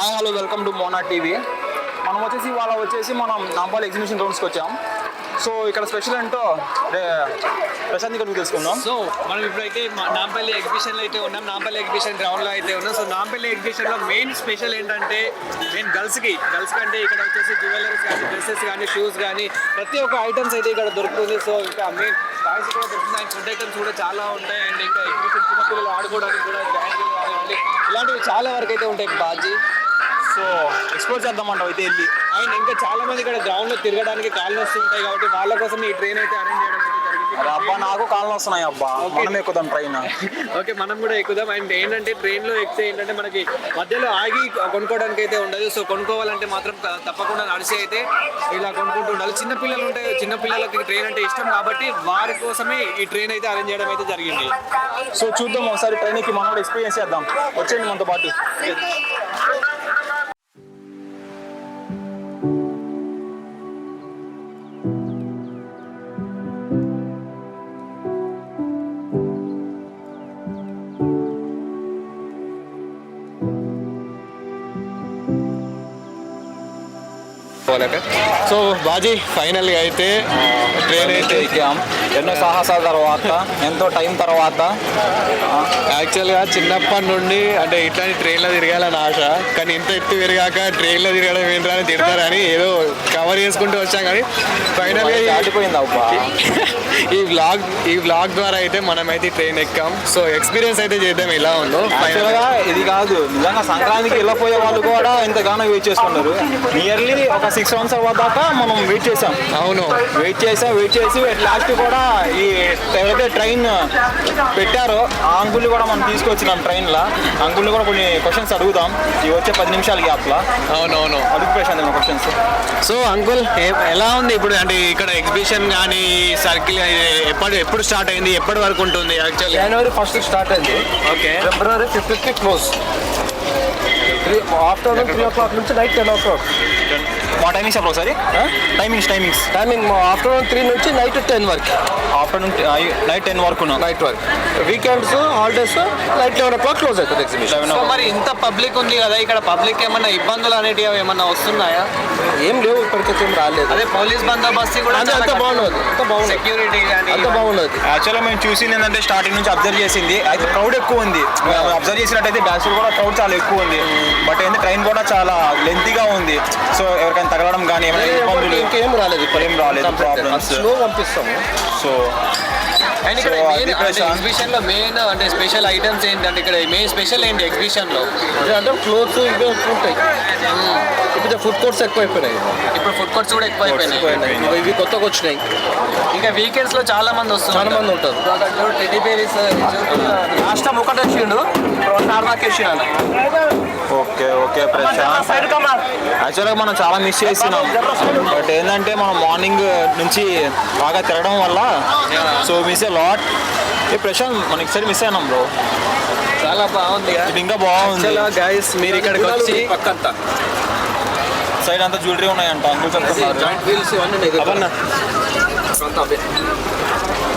Hi hello welcome to Mona TV. మనం మనం Nampally exhibition రౌండ్స్కి వచ్చాం. సో ఇక్కడ స్పెషల్ ఏంటో ప్రశాంత్ ఇక్కడ తెలుసుకుందాం. సో మనం ఇప్పుడైతే నాంపల్లి ఎగ్జిబిషన్లో అయితే ఉన్నాం. నాంపల్లి ఎగ్జిబిషన్ గ్రౌండ్లో అయితే ఉన్నాం. సో నాంపల్లి ఎగ్జిబిషన్లో మెయిన్ స్పెషల్ ఏంటంటే గర్ల్స్కి అంటే ఇక్కడ వచ్చేసి జ్యువెలరీస్ కానీ, డ్రెస్సెస్ కానీ, షూస్ కానీ ప్రతి ఒక్క ఐటమ్స్ అయితే ఇక్కడ దొరుకుతుంది. సో ఇంకా మెయిన్ బాయ్స్ కూడా దొరుకుతుంది. అండ్ ఫుడ్ ఐటమ్స్ కూడా చాలా ఉంటాయి. అండ్ ఇంకా ఎగ్జిబిషన్ చిన్నపిల్లలు ఆడుకోవడానికి కూడా బ్యాంకులు కానివ్వండి, ఇలాంటివి చాలా వరకు అయితే ఉంటాయి బాజీ. సో ఎక్స్ప్లోర్ చేద్దామంటావు అయితే వెళ్ళి. అండ్ ఇంకా చాలా మంది ఇక్కడ గ్రౌండ్లో తిరగడానికి కాళ్ళు వస్తుంటాయి కాబట్టి వాళ్ళ కోసం ఈ ట్రైన్ అయితే అరేంజ్ చేయడం అయితే జరిగింది. అబ్బా నాకు కాళ్ళు వస్తున్నాయి అబ్బా, మనం ఎక్కుదాం ట్రైన్. ఓకే, మనం కూడా ఎక్కుదాం. అండ్ ఏంటంటే ట్రైన్లో ఎక్కితే ఏంటంటే మనకి మధ్యలో ఆగి కొనుక్కోవడానికి అయితే ఉండదు. సో కొనుక్కోవాలంటే మాత్రం తప్పకుండా నడిచి అయితే ఇలా కొనుక్కుంటూ ఉండాలి. చిన్నపిల్లలు ఉంటాయి, చిన్నపిల్లలకి ట్రైన్ అంటే ఇష్టం కాబట్టి వారి కోసమే ఈ ట్రైన్ అయితే అరేంజ్ చేయడం అయితే జరిగింది. సో చూద్దాం ఒకసారి ట్రైన్కి మనం కూడా ఎక్స్పీరియన్స్ చేద్దాం. వచ్చేయండి మనతో పాటు. సో బాజీ ఫైనల్గా అయితే ట్రైన్ అయితే ఎక్కాం. ఎన్నో సాహసాల తర్వాత, ఎంతో టైం తర్వాత. యాక్చువల్గా చిన్నప్పటి నుండి అంటే ఇట్లాంటి ట్రైన్లో తిరగాలని ఆశ, కానీ ఇంత ఎత్తు తిరిగాక ట్రైన్లో తిరగడం ఏంటని తిడతారని ఏదో కవర్ చేసుకుంటూ వచ్చాం. కానీ ఫైనల్గా దాటిపోయింది అబ్బా. ఈ వ్లాగ్ ద్వారా అయితే మనమైతే ట్రైన్ ఎక్కాం. సో ఎక్స్పీరియన్స్ అయితే చేద్దాం ఎలా ఉందో. ఫైనల్గా ఇది కాదు, నిజంగా సంక్రాంతికి వెళ్ళిపోయే వాళ్ళు కూడా ఎంతగానో వెయిట్ చేసుకున్నారు. నియర్లీ ఒక 6 months దాకా మనం వెయిట్ చేసాం. అవును, వెయిట్ చేసి లాస్ట్ కూడా ఈ ఏదైతే ట్రైన్ పెట్టారో ఆ అంకుల్ని కూడా మనం తీసుకొచ్చినాం ట్రైన్లో. అంకుల్ని కూడా కొన్ని క్వశ్చన్స్ అడుగుదాం ఈ వచ్చే 10 నిమిషాల గ్యాప్లో. అవునవును, అడుగు ప్రశాంత్ క్వశ్చన్స్. సో అంకుల్ ఎలా ఉంది ఇప్పుడు అంటే ఇక్కడ ఎగ్జిబిషన్ కానీ సర్కిల్ ఎప్పుడు స్టార్ట్ అయింది, ఎప్పటి వరకు ఉంటుంది? యాక్చువల్లీ January 1st స్టార్ట్ అయింది. Okay, February 5th close. Afternoon 3 o'clock నుంచి నైట్ 10 o'clock. మా టైమింగ్స్ అప్పుడు ఒకసారి టైమింగ్ ఆఫ్టర్నూన్ 3 నుంచి నైట్ 10 వరకు. ఆఫ్టర్నూన్ నైట్ 10 వరకు. నైట్ వరకు. Weekends, holidays night 11 o'clock close అవుతుంది ఎగ్జిబిషన్. సో మరి ఇంత పబ్లిక్ ఉంది కదా, ఇక్కడ పబ్లిక్ ఏమన్నా ఇబ్బందులు అనేటివి ఏమన్నా వస్తున్నాయా? ఏం లేవు, ఇప్పటికైతే ఏం రాలేదు. అదే పోలీస్ బందోబస్తు కూడా అంత బాగున్నది, సెక్యూరిటీ కానీ అంత బాగున్నది. యాక్చువల్గా మేము చూసింది ఏంటంటే స్టార్టింగ్ నుంచి అబ్జర్వ్ చేసింది అయితే క్రౌడ్ ఎక్కువ ఉంది. అబ్జర్వ్ చేసినట్టయితే డాన్స్ కూడా క్రౌడ్ చాలా ఎక్కువ ఉంది. బట్ ఏంటంటే ట్రైన్ కూడా చాలా లెంతీగా ఉంది. సో ఎవరికైనా తగలడం కానీ ఏమైనా ఇబ్బందులు ఇంకేం రాలేదు, ఏం రాలేదు ప్రాబ్లమ్స్. స్లో పంపిస్తాము. సో అండ్ ఇక్కడ ఎగ్జిబిషన్ లో మెయిన్ అంటే స్పెషల్ ఐటమ్స్ ఏంటంటే ఇక్కడ మెయిన్ స్పెషల్ ఏంటి ఎగ్జిబిషన్ లో అంటే క్లోత్స్ ఇవే ఉంటాయి. ఇప్పుడు ఫుడ్ కోర్ట్స్ ఎక్కువ అయిపోయినాయి. ఇప్పుడు ఫుడ్ కోర్ట్స్ కూడా ఎక్కువ అయిపోయినాయి. ఇవి కొత్తగా వచ్చినాయి. ఇంకా వీకెండ్స్ లో చాలా మంది వస్తారు, చాలా మంది ఉంటారు. టెడ్డీ బేరీస్ లాస్ట్ టైం ఒకటి వచ్చిండు, 2 దాకా వచ్చినాను. ఓకే ప్రశాంత్, యాక్చువల్గా మనం చాలా మిస్ చేస్తున్నాం. బట్ ఏంటంటే మనం మార్నింగ్ నుంచి బాగా తిరగడం వల్ల so miss a lot. Prashant మనకి సరి మిస్ అయినాం బ్రో. చాలా బాగుంది, ఇది ఇంకా బాగుంది. గైస్ మీరు ఇక్కడికి వచ్చి పక్కంతా సైడ్ అంతా జ్యువెలరీ ఉన్నాయంట అంకుల్ చెప్తున్నారు. జాయింట్ వీల్స్ ఇవన్నీ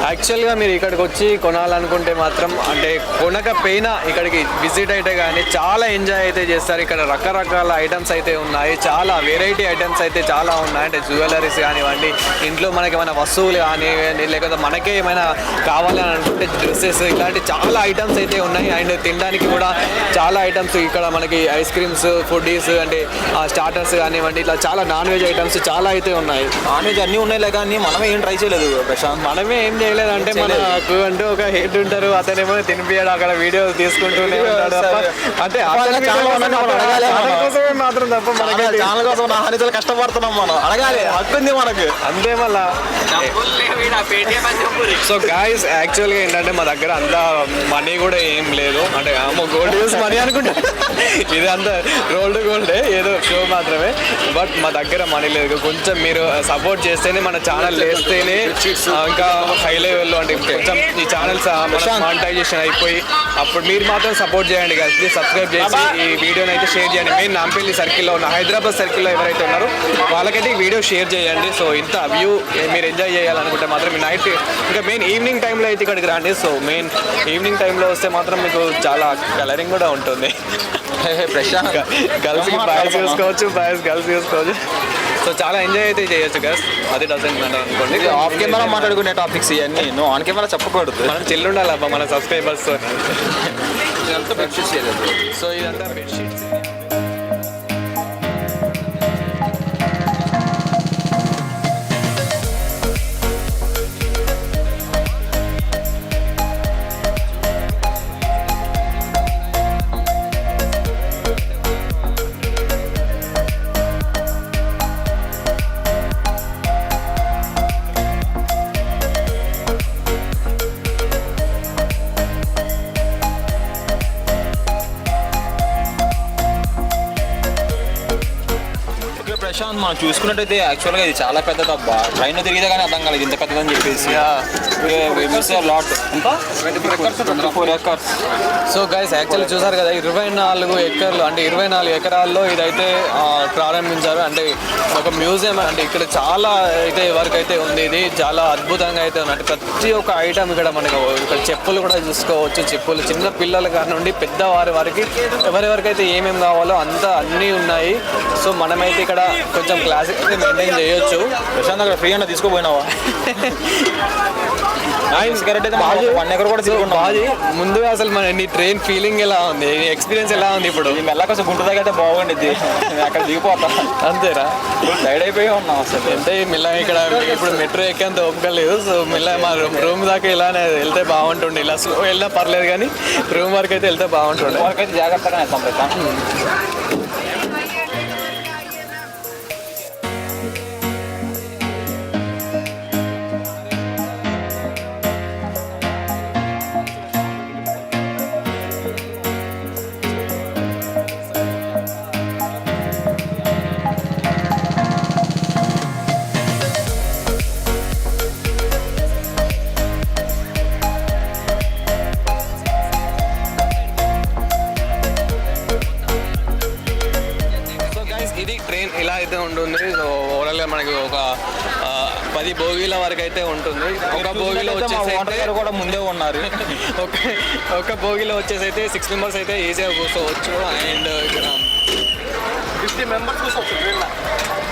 యాక్చువల్గా మీరు ఇక్కడికి వచ్చి కొనాలనుకుంటే మాత్రం అంటే కొనకపోయినా ఇక్కడికి విజిట్ అయితే కానీ చాలా ఎంజాయ్ అయితే చేస్తారు. ఇక్కడ రకరకాల ఐటమ్స్ అయితే ఉన్నాయి, చాలా వెరైటీ ఐటమ్స్ అయితే చాలా ఉన్నాయి. అంటే జ్యువెలరీస్ కానివ్వండి, ఇంట్లో మనకి ఏమైనా వస్తువులు కానివ్వండి, లేకపోతే మనకే ఏమైనా కావాలని అనుకుంటే డ్రెస్సెస్, ఇలాంటి చాలా ఐటమ్స్ అయితే ఉన్నాయి. అండ్ తినడానికి కూడా చాలా ఐటమ్స్ ఇక్కడ మనకి ఐస్ క్రీమ్స్, ఫుడ్డీస్ అంటే స్టార్టర్స్ కానివ్వండి, ఇట్లా చాలా నాన్ వెజ్ ఐటమ్స్ చాలా అయితే ఉన్నాయి. నాన్ వెజ్ అన్నీ ఉన్నాయి కానీ మనమే ఏం ట్రై చేయలేదు ప్రశాంత్. మనమే ఏం చేయలేదంటే మనకు అంటూ ఒక హెడ్ ఉంటారు, అతనేమో తినిపించాడు, అక్కడ వీడియోస్ తీసుకుంటూనే ఉంటాడు. అంటే మాత్రం తప్ప మనకి ఛానల్ కోసం నాన్నలు కష్టపడుతున్నాం, మనం అడగాలి, హక్కుంది మనకు అంతే. మళ్ళా సో గాయ్స్ యాక్చువల్గా ఏంటంటే మా దగ్గర అంత మనీ కూడా ఏం లేదు. అంటే గోల్డ్ యూస్ మనీ అనుకుంటా, ఇది అంత రోల్డ్ గోల్డే, ఏదో షో మాత్రమే. బట్ మా దగ్గర మనీ లేదు. కొంచెం మీరు సపోర్ట్ చేస్తేనే, మన ఛానల్ వేస్తేనే ఇంకా హై లెవెల్లో అంటే కొంచెం ఈ ఛానల్స్ మానిటైజేషన్ అయిపోయి అప్పుడు మీరు మాత్రం సపోర్ట్ చేయండి guys. ప్లీజ్ సబ్స్క్రైబ్ చేసి ఈ వీడియోని అయితే షేర్ చేయండి. మెయిన్ నాంపల్లి సర్కిల్లో ఉన్న, హైదరాబాద్ సర్కిల్లో ఎవరైతే ఉన్నారో వాళ్ళకైతే ఈ వీడియో షేర్ చేయండి. సో ఇంత వ్యూ మీరు ఎంజాయ్ చేయాలనుకుంటే మాత్రం మీ నైట్ ఇంకా మెయిన్ ఈవినింగ్ టైంలో అయితే ఇక్కడికి రండి. సో మెయిన్ ఈవినింగ్ టైంలో వస్తే మాత్రం మీకు చాలా కలరింగ్ కూడా ఉంటుంది. ప్రశాంత్ గర్ల్స్కి బాయ్స్ చూసుకోవచ్చు, బాయ్స్ గర్ల్స్ చూసుకోవచ్చు. సో చాలా ఎంజాయ్ అయితే చేయొచ్చు గర్ల్స్, అది డజంట్ మ్యాటర్ అనుకోండి. ఆఫ్ కెమెరా మాట్లాడుకునే టాపిక్స్ ఇవన్నీ నువ్వు ఆన్ కెమెరా చెప్పకూడదు. మనం చిల్లు ఉండాలి అబ్బా మన సబ్స్క్రైబర్స్తో. ఇదంతా బెడ్షీట్స్ చేయలేదు. సో ఇదంతా బెడ్షీట్స్. ప్రశాంత్ మనం చూసుకున్నట్టయితే యాక్చువల్గా ఇది చాలా పెద్దది అబ్బా. ట్రైన్ తిరిగితే కానీ అర్థం కాలేదు ఇంత పెద్దదని చెప్పేసి. లాట్ ఇంకా 24 acres. సో గైస్ యాక్చువల్లీ చూసారు కదా 24 ఎకర్లు అంటే 24 ఎకరాల్లో ఇదైతే ప్రారంభించారు. అంటే ఒక మ్యూజియం అంటే ఇక్కడ చాలా అయితే వరకు అయితే ఉంది. ఇది చాలా అద్భుతంగా అయితే ఉంది. అంటే ప్రతి ఒక్క ఐటమ్ ఇక్కడ మనకు ఇక్కడ చెప్పులు కూడా చూసుకోవచ్చు. చెప్పులు చిన్న పిల్లల కాడ నుండి పెద్దవారి వారికి ఎవరెవరికైతే ఏమేమి కావాలో అంతా అన్నీ ఉన్నాయి. సో మనమైతే ఇక్కడ కొంచెం క్లాసిక్ మెయింటైన్ చేయొచ్చు. ప్రశాంత్ అక్కడ ఫ్రీ అన్న తీసుకోపోయినావా? బాజీ ముందుగా అసలు మన నీ ట్రైన్ ఫీలింగ్ ఎలా ఉంది, ఎక్స్పీరియన్స్ ఎలా ఉంది? ఇప్పుడు మెల్ల కొంచెం గుంట దగ్గర అయితే బాగుండిద్ది, అక్కడ దిగిపోతా. అంతేరా? టైడ్ అయిపోయి ఉన్నాం అసలు. అంటే మెల్లగా ఇక్కడ ఇప్పుడు మెట్రో ఎక్కేంత ఓపిక లేదు. సో మెల్లగా మా రూమ్ దాకా ఇలానే వెళ్తే బాగుంటుండే. ఇలా స్లో వెళ్ళినా పర్లేదు కానీ రూమ్ వరకు అయితే వెళ్తే బాగుంటుండే. వరకు అయితే జాగ్రత్తగా వేస్తాం ప్రశాంత్. ఇది ట్రైన్ ఇలా అయితే ఉంటుంది. సో ఓవరాల్గా మనకి ఒక 10 బోగీల వరకు అయితే ఉంటుంది. ఒక బోగీలో వచ్చేసి కూడా ముందే ఉన్నారు. ఒక బోగీలో వచ్చేసి అయితే 6 మెంబర్స్ అయితే ఈజీగా కూర్చోవచ్చు. అండ్ ఇక్కడ 50 members కూర్చోవచ్చు.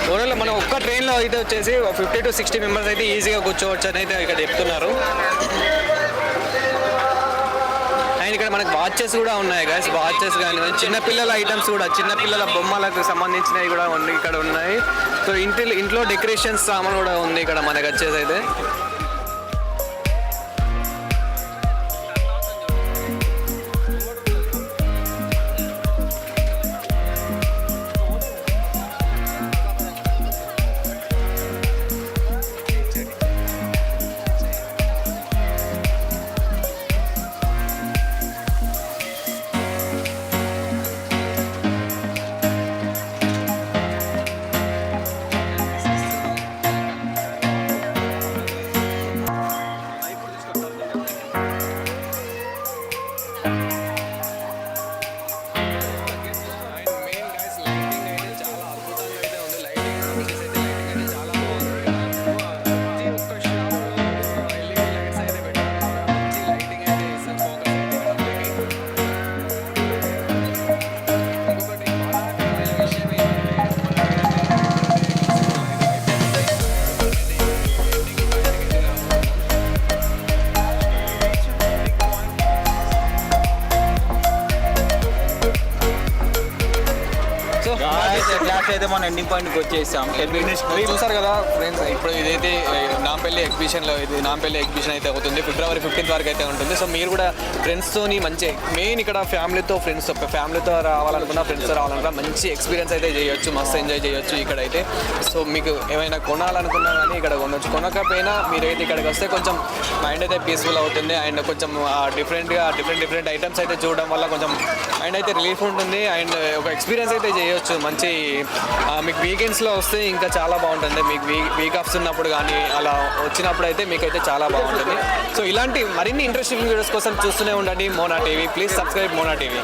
ఓవరాల్ మనం ఒక్క ట్రైన్లో అయితే వచ్చేసి 50 to 60 మెంబర్స్ అయితే ఈజీగా కూర్చోవచ్చు అని అయితే ఇక్కడ చెప్తున్నారు. అండ్ ఇక్కడ మనకి వాచెస్ కూడా ఉన్నాయి గైస్. వాచెస్ కానీ చిన్నపిల్లల ఐటమ్స్ కూడా, చిన్నపిల్లల బొమ్మలకు సంబంధించినవి కూడా ఇక్కడ ఉన్నాయి. సో ఇంట్లో డెకరేషన్స్ సామాన్ కూడా ఉంది ఇక్కడ మనకి వచ్చేసి అయితే. క్లాస్ అయితే మనం ఎండింగ్ పాయింట్కి వచ్చేసాం. చూసారు కదా ఫ్రెండ్స్, ఇప్పుడు ఇదైతే నాంపల్లి ఎగ్జిబిషన్లో ఇది నాంపల్లి ఎగ్జిబిషన్ అయితే అవుతుంది. February 15th వరకు అయితే ఉంటుంది. సో మీరు కూడా ఫ్రెండ్స్తోని మంచి మెయిన్ ఇక్కడ ఫ్యామిలీతో రావాలనుకున్నా, ఫ్రెండ్స్తో రావాలనుకున్నా మంచి ఎక్స్పీరియన్స్ అయితే చేయొచ్చు, మస్తు ఎంజాయ్ చేయొచ్చు ఇక్కడైతే. సో మీకు ఏమైనా కొనాలనుకున్నా కానీ ఇక్కడ కొనొచ్చు. కొనకపోయినా మీరైతే ఇక్కడికి వస్తే కొంచెం మైండ్ అయితే పీస్ఫుల్ అవుతుంది. అండ్ కొంచెం డిఫరెంట్ ఐటమ్స్ అయితే చూడడం వల్ల కొంచెం మైండ్ అయితే రిలీఫ్ ఉంటుంది. అండ్ ఒక ఎక్స్పీరియన్స్ అయితే చేయొచ్చు మంచి. మీకు వీకెండ్స్లో వస్తే ఇంకా చాలా బాగుంటుంది. మీకు వీక్ ఆఫ్స్ ఉన్నప్పుడు కానీ అలా వచ్చినప్పుడు అయితే మీకైతే చాలా బాగుంటుంది. సో ఇలాంటి మరిన్ని ఇంట్రెస్టింగ్ వీడియోస్ కోసం చూస్తూనే ఉండండి Mona TV. Please subscribe Mona TV.